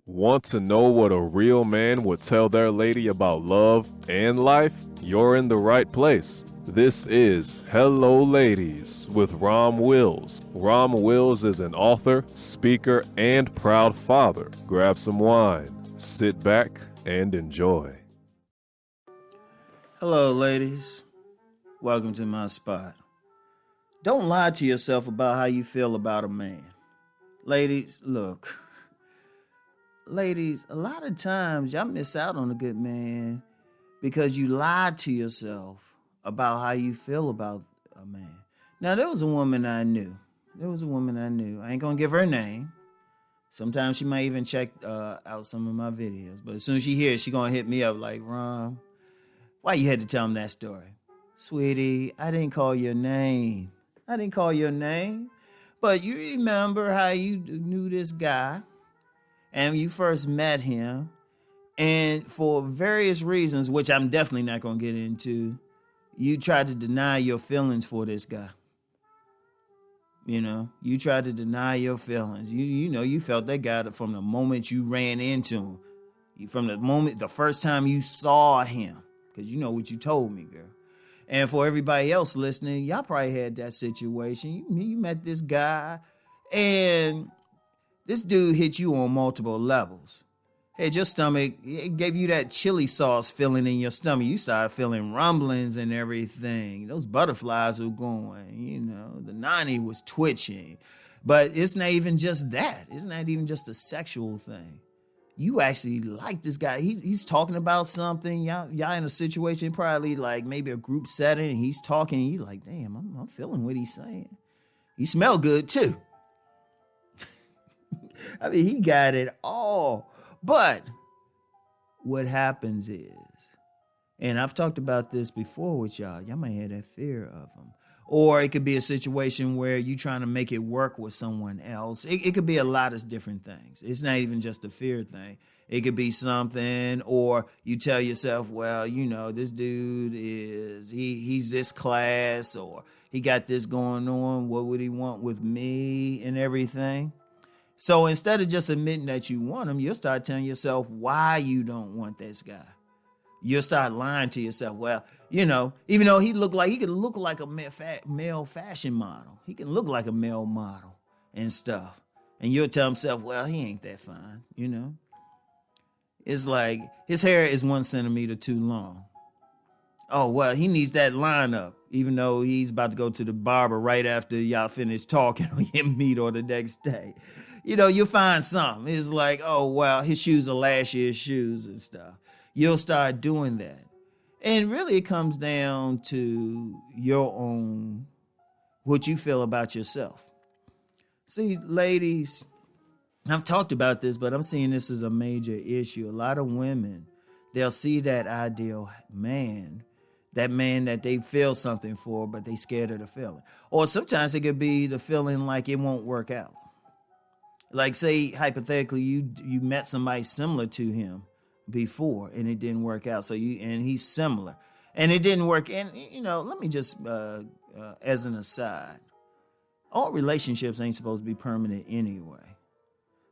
Want to know what a real man would tell their lady about love and life? You're in the right place. This is Hello Ladies with Rom Wills. Rom Wills is an author, speaker, and proud father. Grab some wine, sit back, and enjoy. Hello, ladies. Welcome to my spot. Don't lie to yourself about how you feel about a man. Ladies, look. Ladies, a lot of times y'all miss out on a good man because you lied to yourself about how you feel about a man. Now, there was a woman I knew. I ain't gonna give her name. Sometimes she might even check out some of my videos. But as soon as she hears, she gonna hit me up like, Rom, why you had to tell him that story? Sweetie, I didn't call your name. But you remember how you knew this guy and you first met him. And for various reasons, which I'm definitely not going to get into, you tried to deny your feelings for this guy. You tried to deny your feelings. You felt that guy from the moment you ran into him. From the first time you saw him. Because you know what you told me, girl. And for everybody else listening, y'all probably had that situation. You met this guy, and this dude hit you on multiple levels. Had your stomach, it gave you that chili sauce feeling in your stomach. You started feeling rumblings and everything. Those butterflies were going, the nanny was twitching. But it's not even just that. It's not even just a sexual thing. You actually like this guy. He's talking about something. Y'all in a situation, probably like maybe a group setting, and he's talking, and you're like, damn, I'm feeling what he's saying. He smelled good too. I mean, he got it all. But what happens is, and I've talked about this before with y'all might have that fear of him. Or it could be a situation where you're trying to make it work with someone else. It could be a lot of different things. It's not even just a fear thing. It could be something, or you tell yourself, well, this dude he's this class, or he got this going on. What would he want with me and everything? So instead of just admitting that you want him, you'll start telling yourself why you don't want this guy. You'll start lying to yourself. Well, even though he could look like a male fashion model. He can look like a male model and stuff. And you'll tell himself, well, he ain't that fine, It's like his hair is 1 centimeter too long. Oh, well, he needs that lineup, even though he's about to go to the barber right after y'all finish talking or you meet or the next day. You'll find something. It's like, oh, well, his shoes are last year's shoes and stuff. You'll start doing that. And really it comes down to your own, what you feel about yourself. See, ladies, I've talked about this, but I'm seeing this as a major issue. A lot of women, they'll see that ideal man, that man that they feel something for, but they scared of the feeling. Or sometimes it could be the feeling like it won't work out. Like, say, hypothetically, you met somebody similar to him before and it didn't work out. And he's similar and it didn't work. And, let me just, as an aside, all relationships ain't supposed to be permanent anyway.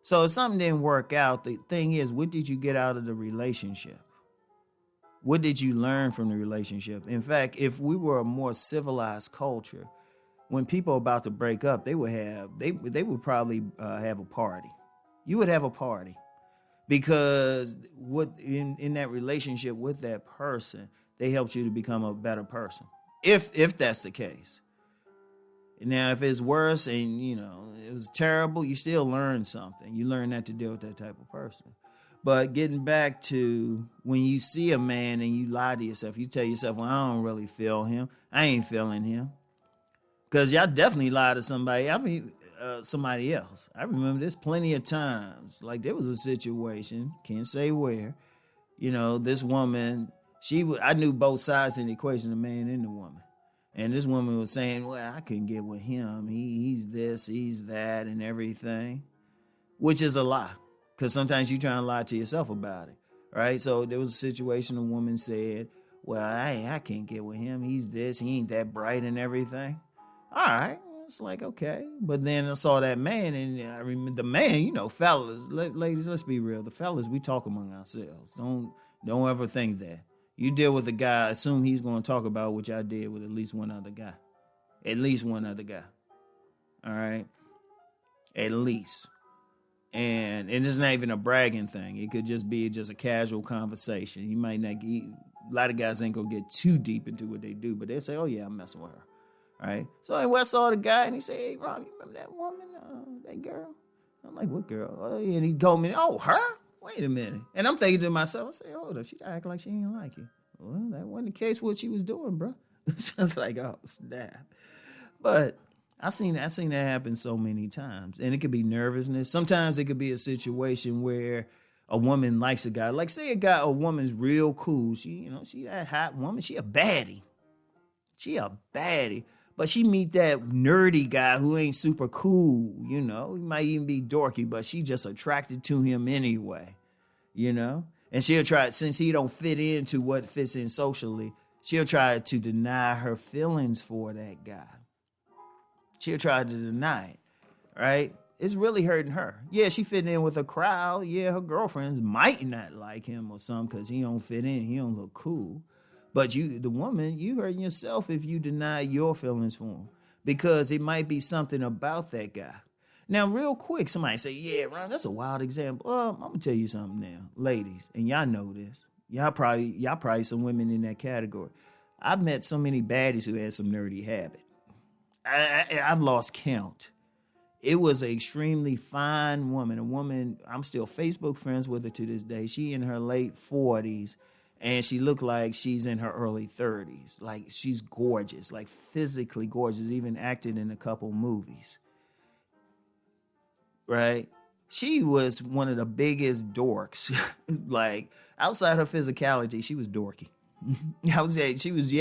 So if something didn't work out, the thing is, what did you get out of the relationship? What did you learn from the relationship? In fact, if we were a more civilized culture, when people are about to break up, they would probably have a party. You would have a party. Because what in that relationship with that person, they helped you to become a better person. If that's the case. Now, if it's worse and, it was terrible, you still learn something. You learn not to deal with that type of person. But getting back to when you see a man and you lie to yourself, you tell yourself, well, I don't really feel him. I ain't feeling him. Because y'all definitely lie to somebody. Somebody else. I remember this plenty of times. Like, there was a situation, can't say where, this woman, I knew both sides in the equation, the man and the woman. And this woman was saying, well, I couldn't get with him. He's this, he's that, and everything, which is a lie. Because sometimes you try and lie to yourself about it, right? So there was a situation, a woman said, well, I can't get with him. He's this, he ain't that bright and everything. All right. It's like, okay. But then I saw that man, and I remember the man, fellas, ladies, let's be real. The fellas, we talk among ourselves. Don't ever think that. You deal with a guy, assume he's going to talk about what y'all did with at least one other guy. At least one other guy. All right? At least. And it's not even a bragging thing. It could just be just a casual conversation. You might not get, a lot of guys ain't going to get too deep into what they do, but they'll say, oh, yeah, I'm messing with her. All right? So anyway, I saw the guy, and he said, hey, Rom, you remember that woman, that girl? I'm like, what girl? Oh, yeah. And he told me, oh, her? Wait a minute. And I'm thinking to myself, I say, hold up, she act like she ain't like you. Well, that wasn't the case what she was doing, bro. So I was like, oh, snap. But I've seen that happen so many times. And it could be nervousness. Sometimes it could be a situation where a woman likes a guy. Like, say a woman's real cool. She that hot woman. She a baddie. But she meet that nerdy guy who ain't super cool, He might even be dorky, but she just attracted to him anyway, And she'll try, since he don't fit into what fits in socially, she'll try to deny her feelings for that guy. She'll try to deny it, right? It's really hurting her. Yeah, she fitting in with a crowd. Yeah, her girlfriends might not like him or something because he don't fit in. He don't look cool. But the woman, you hurting yourself if you deny your feelings for him, because it might be something about that guy. Now, real quick, somebody say, yeah, Ron, that's a wild example. I'm going to tell you something now, ladies, and y'all know this. Y'all probably some women in that category. I've met so many baddies who had some nerdy habit. I've lost count. It was an extremely fine woman, a woman, I'm still Facebook friends with her to this day. She in her late 40s. And she looked like she's in her early 30s. Like, she's gorgeous, like physically gorgeous, even acted in a couple movies. Right? She was one of the biggest dorks. Like, outside her physicality, she was dorky. I would say she was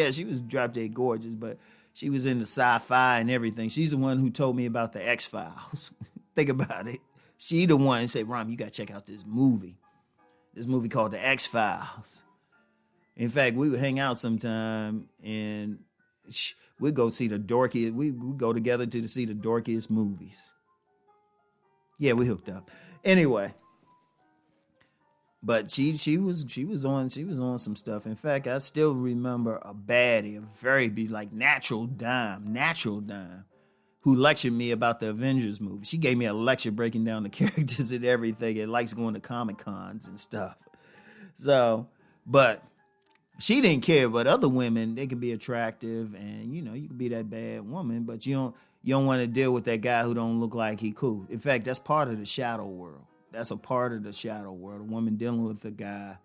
drop dead gorgeous, but she was into sci-fi and everything. She's the one who told me about the X-Files. Think about it. She the one who said, Rom, you got to check out this movie. This movie called the X-Files. In fact, we would hang out sometime and we'd go see the dorkiest. We go together to see the dorkiest movies. Yeah, we hooked up. Anyway, but she was on some stuff. In fact, I still remember a baddie, a very natural dime, who lectured me about the Avengers movie. She gave me a lecture breaking down the characters and everything, and likes going to Comic Cons and stuff. So, but she didn't care, but other women, they can be attractive, and you can be that bad woman, but you don't want to deal with that guy who don't look like he cool. In fact, that's part of the shadow world. That's a part of the shadow world. A woman dealing with a guy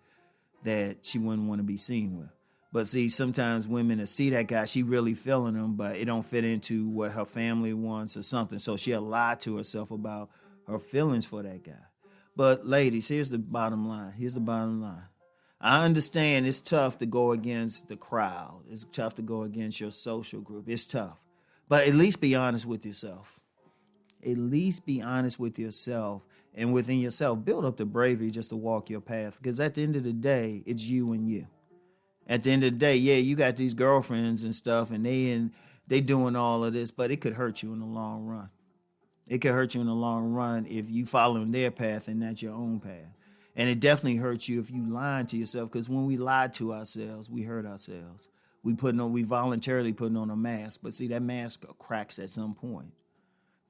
that she wouldn't want to be seen with. But see, sometimes women that see that guy, she really feeling him, but it don't fit into what her family wants or something. So she'll lie to herself about her feelings for that guy. But ladies, here's the bottom line. I understand it's tough to go against the crowd. It's tough to go against your social group. It's tough. But at least be honest with yourself. At least be honest with yourself, and within yourself, build up the bravery just to walk your path. Because at the end of the day, it's you and you. At the end of the day, yeah, you got these girlfriends and stuff, and they doing all of this, but it could hurt you in the long run. It could hurt you in the long run if you following their path and not your own path. And it definitely hurts you if you lying to yourself, because when we lie to ourselves, we hurt ourselves. We voluntarily putting on a mask, but see, that mask cracks at some point.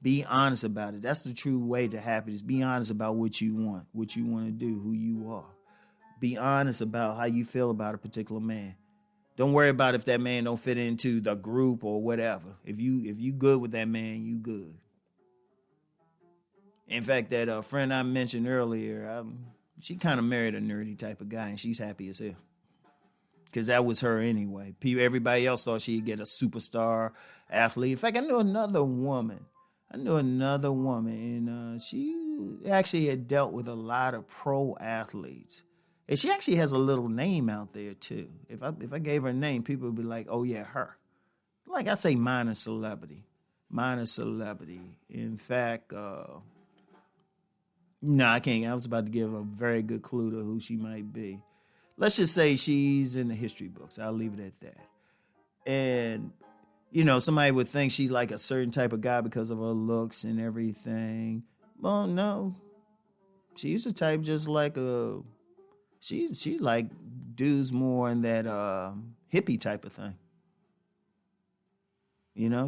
Be honest about it. That's the true way to happiness. Be honest about what you want to do, who you are. Be honest about how you feel about a particular man. Don't worry about if that man don't fit into the group or whatever. If you good with that man, you good. In fact, that friend I mentioned earlier, she kind of married a nerdy type of guy, and she's happy as hell. Because that was her anyway. Everybody else thought she'd get a superstar athlete. In fact, I knew another woman, and she actually had dealt with a lot of pro athletes. And she actually has a little name out there, too. If I gave her a name, people would be like, oh, yeah, her. Like I say, minor celebrity. In fact, no, I can't. I was about to give a very good clue to who she might be. Let's just say she's in the history books. I'll leave it at that. And somebody would think she like a certain type of guy because of her looks and everything. Well, no. She's the type just like she like dudes more in that hippie type of thing.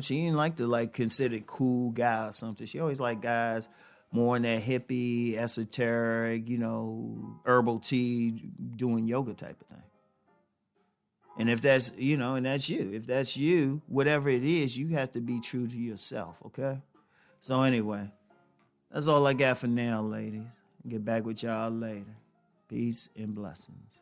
She ain't like to like considered cool guy or something. She always like guys more in that hippie, esoteric, herbal tea, doing yoga type of thing. And if that's, and that's you. If that's you, whatever it is, you have to be true to yourself, okay? So anyway, that's all I got for now, ladies. Get back with y'all later. Peace and blessings.